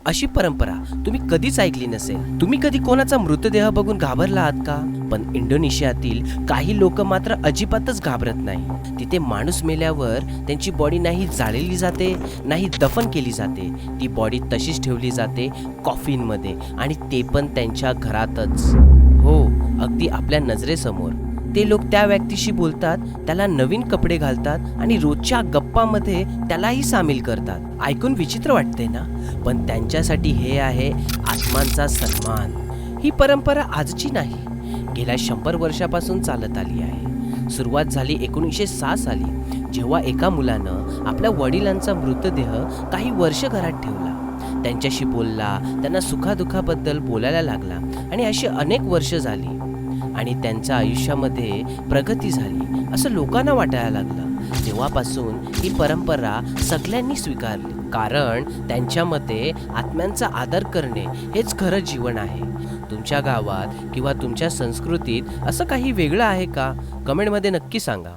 अशी परंपरा तुम्ही कधीच ऐकली नसेल. तुम्ही कधी कोणाचा मृतदेह बघून घाबरला आहात का? पण इंडोनेशियातील काही लोक मात्र अजिबातच घाबरत नाही. तिथे माणूस मेल्यावर त्यांची बॉडी नाही जाळली जाते, नाही दफन केली जाते. ती बॉडी तशीच ठेवली जाते कॉफिनमध्ये, आणि ते पण त्यांच्या घरातच. हो, अगदी आपल्या नजरेसमोर. ते लोक त्या व्यक्तीशी बोलतात, त्याला नवीन कपडे घालतात आणि रोजच्या गप्पामध्ये त्यालाही सामील करतात. ऐकून विचित्र वाटते ना, पण त्यांच्यासाठी हे आहे आत्मांचा सन्मान. ही परंपरा आजची नाही, गेल्या 100 वर्षापासून चालत आली आहे. सुरुवात झाली 1906 साली, जेव्हा एका मुलानं आपल्या वडिलांचा मृतदेह काही वर्ष घरात ठेवला. त्यांच्याशी बोलला, त्यांना सुखादुखाबद्दल बोलायला लागला, आणि अशी अनेक वर्ष झाली आणि त्यांच्या आयुष्यामध्ये प्रगती झाली असं लोकांना वाटायला लागलं. तेव्हापासून ही परंपरा सगळ्यांनी स्वीकारली, कारण त्यांच्या मते आत्म्यांचा आदर करणे हेच खरं जीवन आहे. तुमच्या गावात किंवा तुमच्या संस्कृतीत असं काही वेगळं आहे का? कमेंटमध्ये नक्की सांगा.